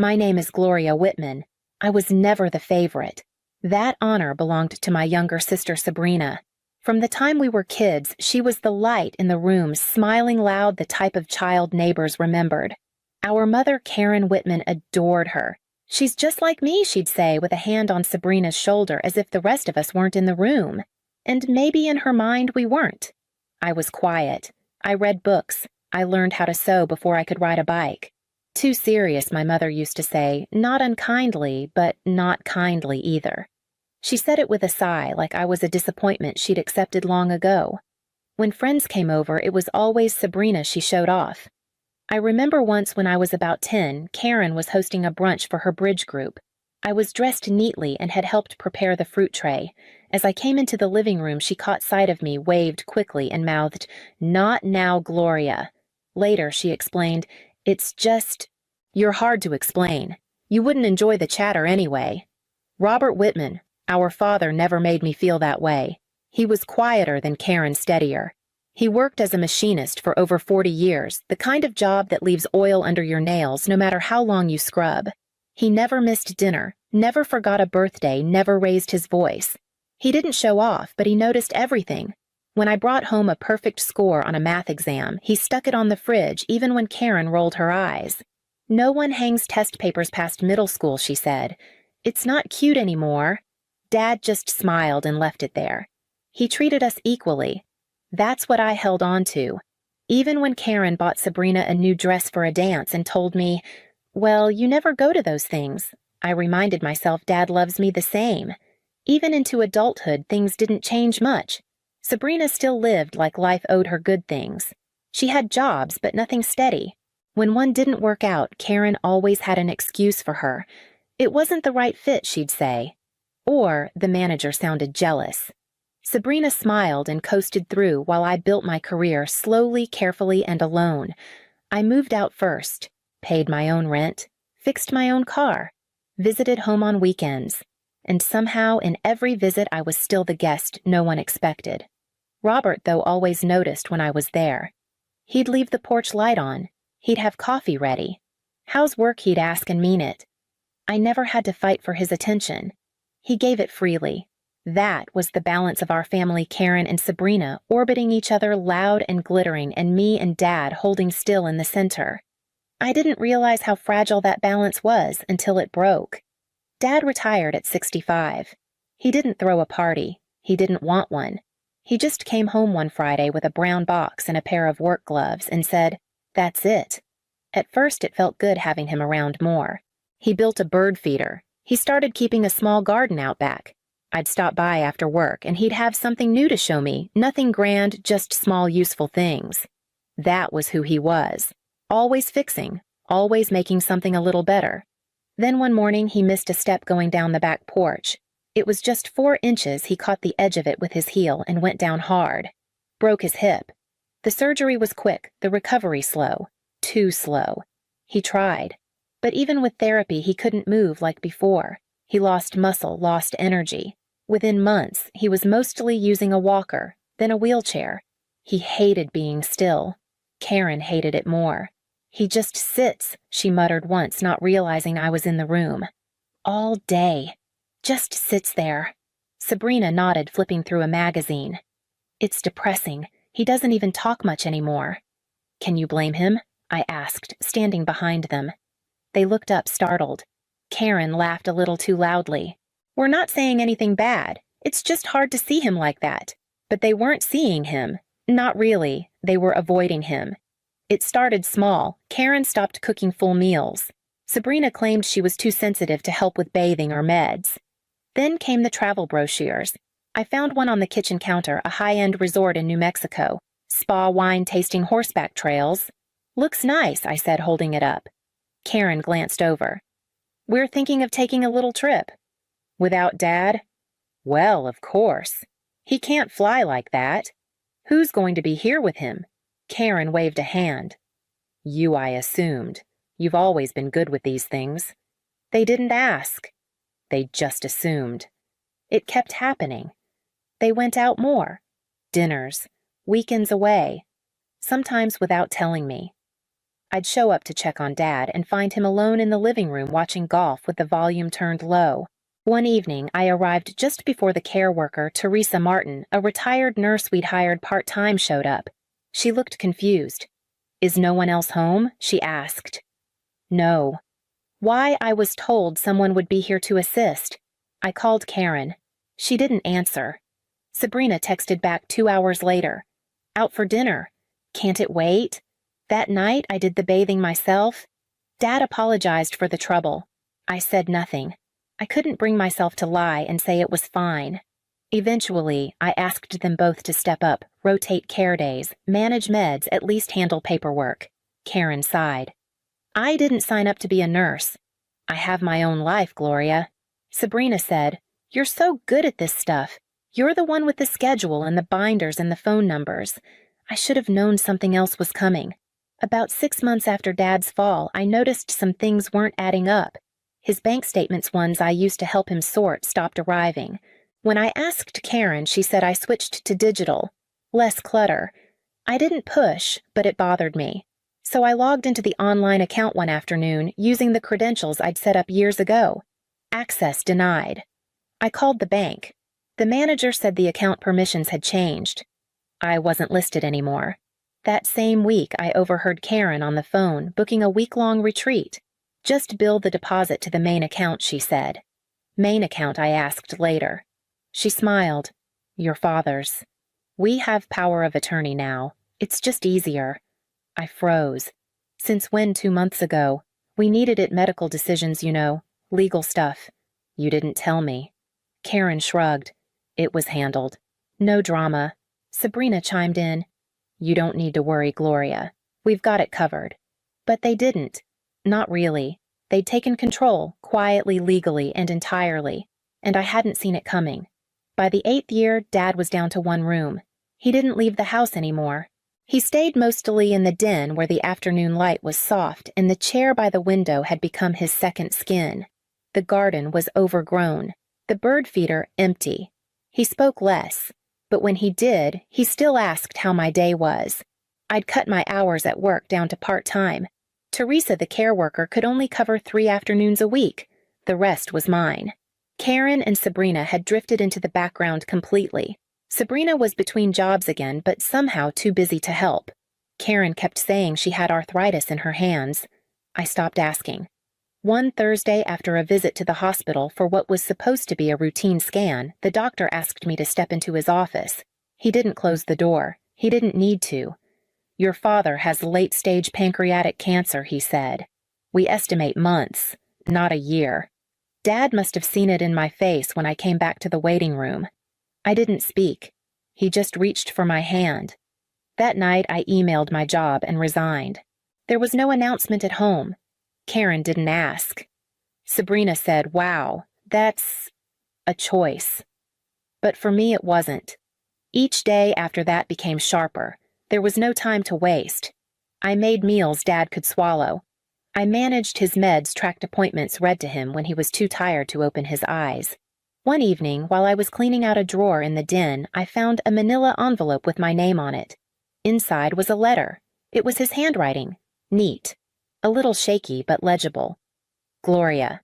My name is Gloria Whitman. I was never the favorite. That honor belonged to my younger sister Sabrina. From the time we were kids, she was the light in the room, smiling loud, the type of child neighbors remembered. Our mother, Karen Whitman, adored her. "She's just like me," she'd say, with a hand on Sabrina's shoulder, as if the rest of us weren't in the room. And maybe in her mind we weren't. I was quiet. I read books. I learned how to sew before I could ride a bike. Too serious, my mother used to say, not unkindly, but not kindly either. She said it with a sigh, like I was a disappointment she'd accepted long ago. When friends came over, it was always Sabrina she showed off. I remember once when I was about 10, Karen was hosting a brunch for her bridge group. I was dressed neatly and had helped prepare the fruit tray. As I came into the living room, she caught sight of me, waved quickly, and mouthed, "Not now, Gloria." Later, she explained, "It's just, you're hard to explain. You wouldn't enjoy the chatter anyway." Robert Whitman, our father, never made me feel that way. He was quieter than Karen, steadier. He worked as a machinist for over 40 years, the kind of job that leaves oil under your nails no matter how long you scrub. He never missed dinner, never forgot a birthday, never raised his voice. He didn't show off, but he noticed everything. When I brought home a perfect score on a math exam, he stuck it on the fridge even when Karen rolled her eyes. "No one hangs test papers past middle school," she said. "It's not cute anymore." Dad just smiled and left it there. He treated us equally. That's what I held on to. Even when Karen bought Sabrina a new dress for a dance and told me, "Well, you never go to those things," I reminded myself Dad loves me the same. Even into adulthood, things didn't change much. Sabrina still lived like life owed her good things. She had jobs, but nothing steady. When one didn't work out, Karen always had an excuse for her. It wasn't the right fit, she'd say. Or the manager sounded jealous. Sabrina smiled and coasted through while I built my career slowly, carefully, and alone. I moved out first, paid my own rent, fixed my own car, visited home on weekends, and somehow in every visit I was still the guest no one expected. Robert, though, always noticed when I was there. He'd leave the porch light on. He'd have coffee ready. "How's work?" he'd ask and mean it. I never had to fight for his attention. He gave it freely. That was the balance of our family, Karen and Sabrina, orbiting each other loud and glittering, and me and Dad holding still in the center. I didn't realize how fragile that balance was until it broke. Dad retired at 65. He didn't throw a party. He didn't want one. He just came home one Friday with a brown box and a pair of work gloves and said, "That's it." At first it felt good having him around more. He built a bird feeder. He started keeping a small garden out back. I'd stop by after work, and he'd have something new to show me, nothing grand, just small useful things. That was who he was. Always fixing, always making something a little better. Then one morning he missed a step going down the back porch. It was just 4 inches. He caught the edge of it with his heel and went down hard. Broke his hip. The surgery was quick, the recovery slow. Too slow. He tried. But even with therapy, he couldn't move like before. He lost muscle, lost energy. Within months, he was mostly using a walker, then a wheelchair. He hated being still. Karen hated it more. "He just sits," she muttered once, not realizing I was in the room. "All day. Just sits there." Sabrina nodded, flipping through a magazine. "It's depressing. He doesn't even talk much anymore." "Can you blame him?" I asked, standing behind them. They looked up, startled. Karen laughed a little too loudly. "We're not saying anything bad. It's just hard to see him like that." But they weren't seeing him. Not really. They were avoiding him. It started small. Karen stopped cooking full meals. Sabrina claimed she was too sensitive to help with bathing or meds. Then came the travel brochures. I found one on the kitchen counter, a high-end resort in New Mexico. Spa wine tasting horseback trails. "Looks nice," I said, holding it up. Karen glanced over. "We're thinking of taking a little trip." "Without Dad?" "Well, of course. He can't fly like that. Who's going to be here with him?" Karen waved a hand. "You, I assumed. You've always been good with these things." "They didn't ask." "They just assumed." It kept happening. They went out more. Dinners. Weekends away. Sometimes without telling me. I'd show up to check on Dad and find him alone in the living room watching golf with the volume turned low. One evening, I arrived just before the care worker, Teresa Martin, a retired nurse we'd hired part-time, showed up. She looked confused. "Is no one else home?" she asked. "No." Why, I was told someone would be here to assist. I called Karen. She didn't answer. Sabrina texted back 2 hours later. "Out for dinner. Can't it wait?" That night, I did the bathing myself. Dad apologized for the trouble. I said nothing. I couldn't bring myself to lie and say it was fine. Eventually, I asked them both to step up, rotate care days, manage meds, at least handle paperwork. Karen sighed. "I didn't sign up to be a nurse. I have my own life, Gloria." Sabrina said, "You're so good at this stuff. You're the one with the schedule and the binders and the phone numbers. I should have known something else was coming. About 6 months after Dad's fall, I noticed some things weren't adding up. His bank statements, ones I used to help him sort, stopped arriving. When I asked Karen, she said I switched to digital. Less clutter. I didn't push, but it bothered me. So I logged into the online account one afternoon using the credentials I'd set up years ago. Access denied. I called the bank. The manager said the account permissions had changed. I wasn't listed anymore. That same week, I overheard Karen on the phone booking a week-long retreat. "Just bill the deposit to the main account," she said. "Main account?" I asked later. She smiled. "Your father's. We have power of attorney now. It's just easier." I froze. "Since when 2 months ago? We needed it, medical decisions, you know. Legal stuff." "You didn't tell me." Karen shrugged. "It was handled. No drama." Sabrina chimed in. "You don't need to worry, Gloria. We've got it covered." But they didn't. Not really. They'd taken control, quietly, legally, and entirely. And I hadn't seen it coming. By the 8th year, Dad was down to 1 room. He didn't leave the house anymore. He stayed mostly in the den where the afternoon light was soft, and the chair by the window had become his second skin. The garden was overgrown. The bird feeder empty. He spoke less. But when he did, he still asked how my day was. I'd cut my hours at work down to part-time. Teresa, the care worker, could only cover 3 afternoons a week. The rest was mine. Karen and Sabrina had drifted into the background completely. Sabrina was between jobs again, but somehow too busy to help. Karen kept saying she had arthritis in her hands. I stopped asking. One Thursday, after a visit to the hospital for what was supposed to be a routine scan, the doctor asked me to step into his office. He didn't close the door. He didn't need to. "Your father has late-stage pancreatic cancer," he said. "We estimate months, not a year." Dad must have seen it in my face when I came back to the waiting room. I didn't speak. He just reached for my hand. That night, I emailed my job and resigned. There was no announcement at home. Karen didn't ask. Sabrina said, "Wow, that's a choice." But for me, it wasn't. Each day after that became sharper. There was no time to waste. I made meals Dad could swallow. I managed his meds, tracked appointments read to him when he was too tired to open his eyes. One evening, while I was cleaning out a drawer in the den, I found a manila envelope with my name on it. Inside was a letter. It was his handwriting. Neat. A little shaky, but legible. "Gloria,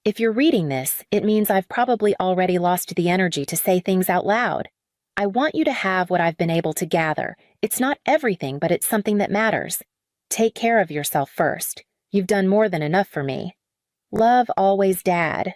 if you're reading this, it means I've probably already lost the energy to say things out loud. I want you to have what I've been able to gather. It's not everything, but it's something that matters. Take care of yourself first. You've done more than enough for me. Love, always, Dad."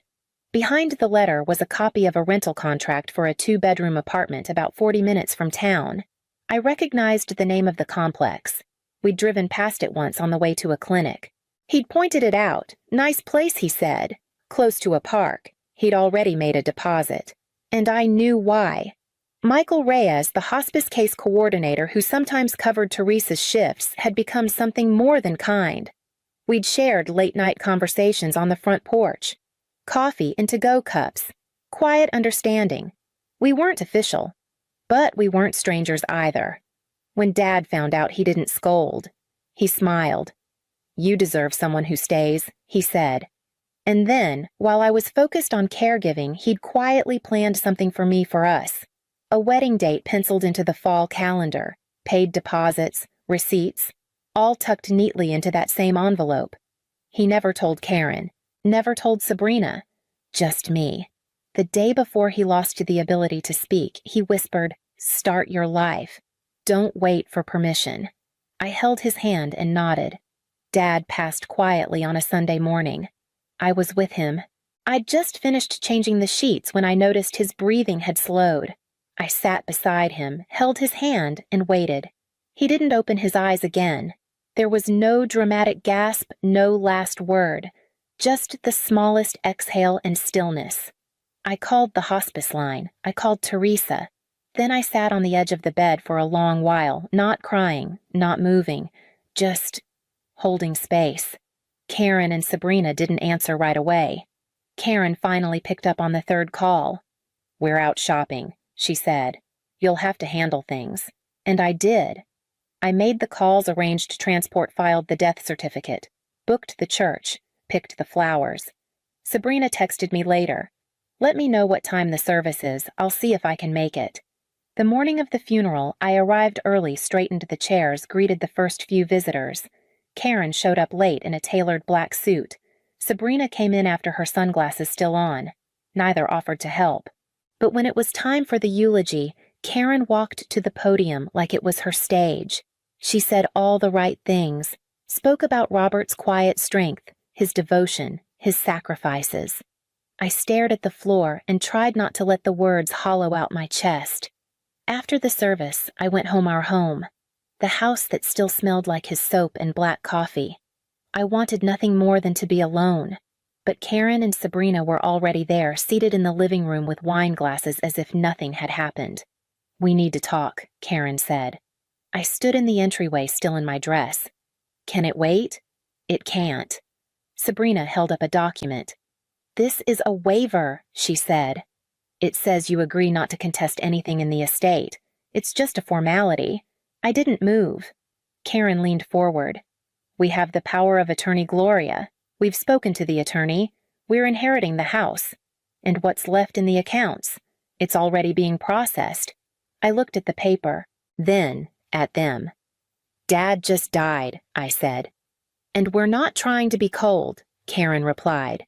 Behind the letter was a copy of a rental contract for a 2-bedroom apartment about 40 minutes from town. I recognized the name of the complex. We'd driven past it once on the way to a clinic. He'd pointed it out. "Nice place," he said. Close to a park. He'd already made a deposit. And I knew why. Michael Reyes, the hospice case coordinator who sometimes covered Teresa's shifts, had become something more than kind. We'd shared late-night conversations on the front porch. Coffee in to-go cups. Quiet understanding. We weren't official. But we weren't strangers either. When Dad found out, he didn't scold. He smiled. "You deserve someone who stays," he said. And then, while I was focused on caregiving, he'd quietly planned something for me for us. A wedding date penciled into the fall calendar, paid deposits, receipts. all tucked neatly into that same envelope. He never told Karen, never told Sabrina, just me. The day before he lost the ability to speak, he whispered, "Start your life. Don't wait for permission." I held his hand and nodded. Dad passed quietly on a Sunday morning. I was with him. I'd just finished changing the sheets when I noticed his breathing had slowed. I sat beside him, held his hand, and waited. He didn't open his eyes again. There was no dramatic gasp, no last word, just the smallest exhale and stillness. I called the hospice line. I called Teresa. Then I sat on the edge of the bed for a long while, not crying, not moving, just holding space. Karen and Sabrina didn't answer right away. Karen finally picked up on the third call. "We're out shopping," she said. "You'll have to handle things." And I did. I made the calls, arranged transport, filed the death certificate, booked the church, picked the flowers. Sabrina texted me later. "Let me know what time the service is. I'll see if I can make it." The morning of the funeral, I arrived early, straightened the chairs, greeted the first few visitors. Karen showed up late in a tailored black suit. Sabrina came in after her sunglasses still on. Neither offered to help. But when it was time for the eulogy, Karen walked to the podium like it was her stage. She said all the right things, spoke about Robert's quiet strength, his devotion, his sacrifices. I stared at the floor and tried not to let the words hollow out my chest. After the service, I went home, our home, the house that still smelled like his soap and black coffee. I wanted nothing more than to be alone, but Karen and Sabrina were already there, seated in the living room with wine glasses as if nothing had happened. "We need to talk," Karen said. I stood in the entryway, still in my dress. "Can it wait?" "It can't." Sabrina held up a document. "This is a waiver," she said. "It says you agree not to contest anything in the estate. It's just a formality." I didn't move. Karen leaned forward. "We have the power of attorney, Gloria. We've spoken to the attorney. We're inheriting the house. And what's left in the accounts? It's already being processed." I looked at the paper, then at them. "Dad just died," I said. "And we're not trying to be cold," Karen replied.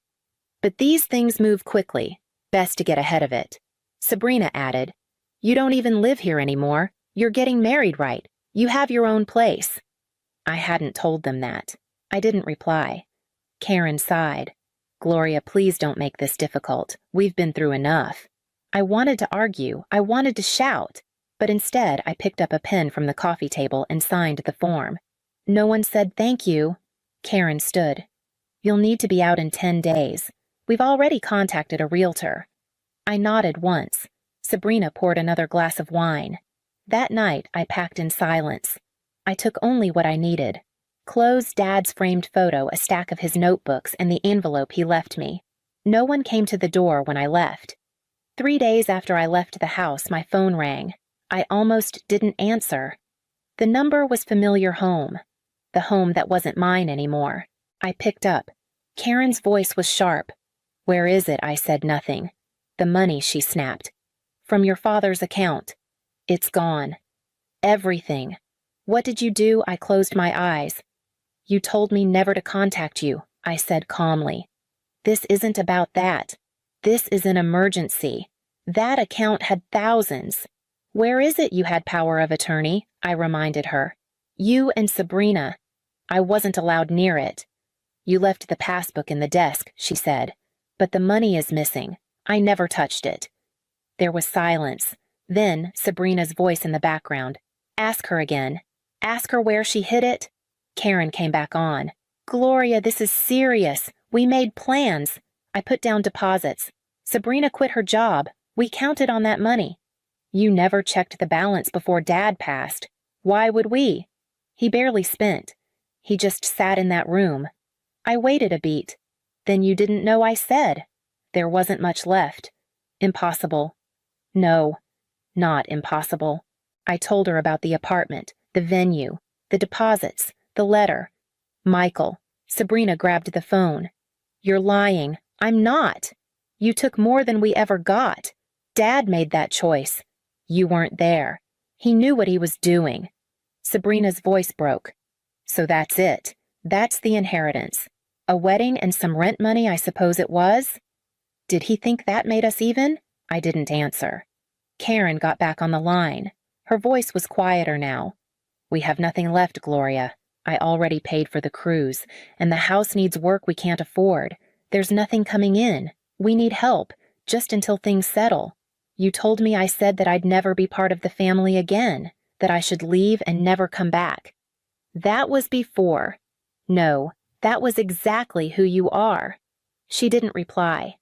"But these things move quickly. Best to get ahead of it." Sabrina added, "You don't even live here anymore. You're getting married, right? You have your own place." I hadn't told them that. I didn't reply. Karen sighed. "Gloria, please don't make this difficult. We've been through enough." I wanted to argue. I wanted to shout. But instead, I picked up a pen from the coffee table and signed the form. "No one said thank you." Karen stood. "You'll need to be out in 10 days. We've already contacted a realtor." I nodded once. Sabrina poured another glass of wine. That night, I packed in silence. I took only what I needed. Clothes, Dad's framed photo, a stack of his notebooks, and the envelope he left me. No one came to the door when I left. 3 days after I left the house, my phone rang. I almost didn't answer. The number was familiar home. The home that wasn't mine anymore. I picked up. Karen's voice was sharp. "Where is it?" I said nothing. "The money," she snapped. "From your father's account." "It's gone." "Everything." "What did you do?" I closed my eyes. "You told me never to contact you," I said calmly. "This isn't about that. This is an emergency. That account had thousands." "Where is it you had power of attorney?" I reminded her. "You and Sabrina." "I wasn't allowed near it." "You left the passbook in the desk," she said. "But the money is missing. I never touched it." There was silence. Then Sabrina's voice in the background. "Ask her again. Ask her where she hid it." Karen came back on. "Gloria, this is serious. We made plans. I put down deposits. Sabrina quit her job. We counted on that money. You never checked the balance before Dad passed. Why would we? He barely spent. He just sat in that room. I waited a beat. Then you didn't know I said. There wasn't much left. Impossible." "No, not impossible." I told her about the apartment, the venue, the deposits, the letter. "Michael." Sabrina grabbed the phone. "You're lying." "I'm not. You took more than we ever got. Dad made that choice. You weren't there. He knew what he was doing." Sabrina's voice broke. So that's it. That's the inheritance. A wedding and some rent money, I suppose it was? Did he think that made us even? I didn't answer. Karen got back on the line. Her voice was quieter now. We have nothing left, Gloria. I already paid for the cruise, and the house needs work we can't afford. There's nothing coming in. We need help, just until things settle. You told me I said that I'd never be part of the family again, that I should leave and never come back. That was before. No, that was exactly who you are. She didn't reply.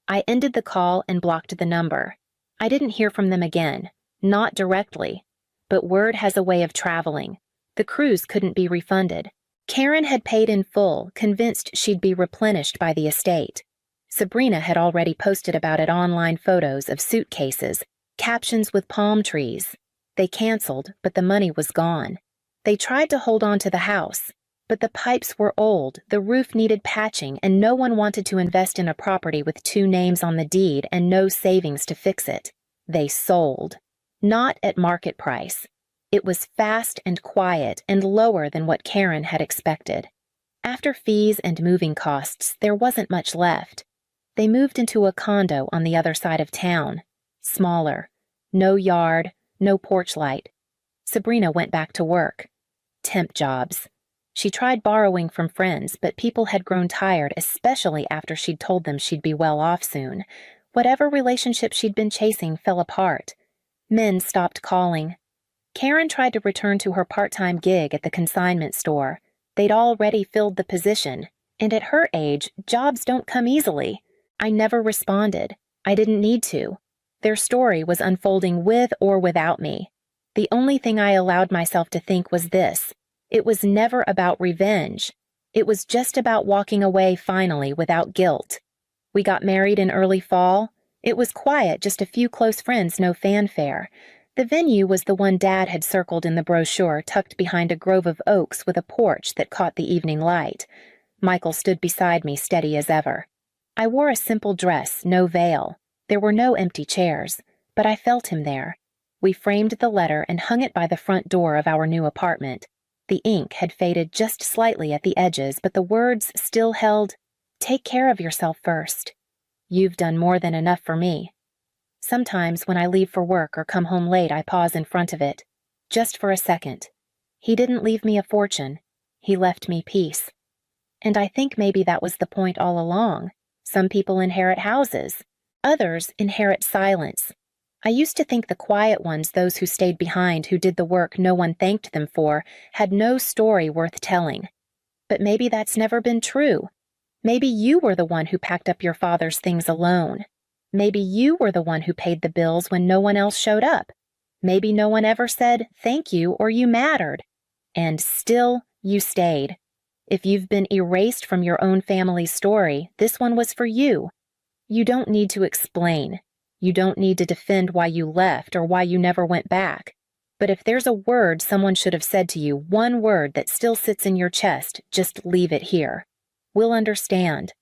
I ended the call and blocked the number. I didn't hear from them again, not directly. But word has a way of traveling. The cruise couldn't be refunded. Karen had paid in full, convinced she'd be replenished by the estate. Sabrina had already posted about it online photos of suitcases, captions with palm trees. They canceled, but the money was gone. They tried to hold on to the house, but the pipes were old, the roof needed patching, and no one wanted to invest in a property with 2 names on the deed and no savings to fix it. They sold. Not at market price. It was fast and quiet and lower than what Karen had expected. After fees and moving costs, there wasn't much left. They moved into a condo on the other side of town. Smaller. No yard, no porch light. Sabrina went back to work. Temp jobs. She tried borrowing from friends, but people had grown tired, especially after she'd told them she'd be well off soon. Whatever relationship she'd been chasing fell apart. Men stopped calling. Karen tried to return to her part-time gig at the consignment store. They'd already filled the position, and at her age, jobs don't come easily. I never responded. I didn't need to. Their story was unfolding with or without me. The only thing I allowed myself to think was this. It was never about revenge. It was just about walking away finally without guilt. We got married in early fall. It was quiet, just a few close friends, no fanfare. The venue was the one Dad had circled in the brochure, tucked behind a grove of oaks with a porch that caught the evening light. Michael stood beside me, steady as ever. I wore a simple dress, no veil. There were no empty chairs, but I felt him there. We framed the letter and hung it by the front door of our new apartment. The ink had faded just slightly at the edges, but the words still held, "Take care of yourself first. You've done more than enough for me." Sometimes when I leave for work or come home late, I pause in front of it, just for a second. He didn't leave me a fortune. He left me peace. And I think maybe that was the point all along. Some people inherit houses. Others inherit silence. I used to think the quiet ones, those who stayed behind, who did the work no one thanked them for, had no story worth telling. But maybe that's never been true. Maybe you were the one who packed up your father's things alone. Maybe you were the one who paid the bills when no one else showed up. Maybe no one ever said thank you or you mattered. And still, you stayed. If you've been erased from your own family's story, this one was for you. You don't need to explain. You don't need to defend why you left or why you never went back. But if there's a word someone should have said to you, one word that still sits in your chest, just leave it here. We'll understand.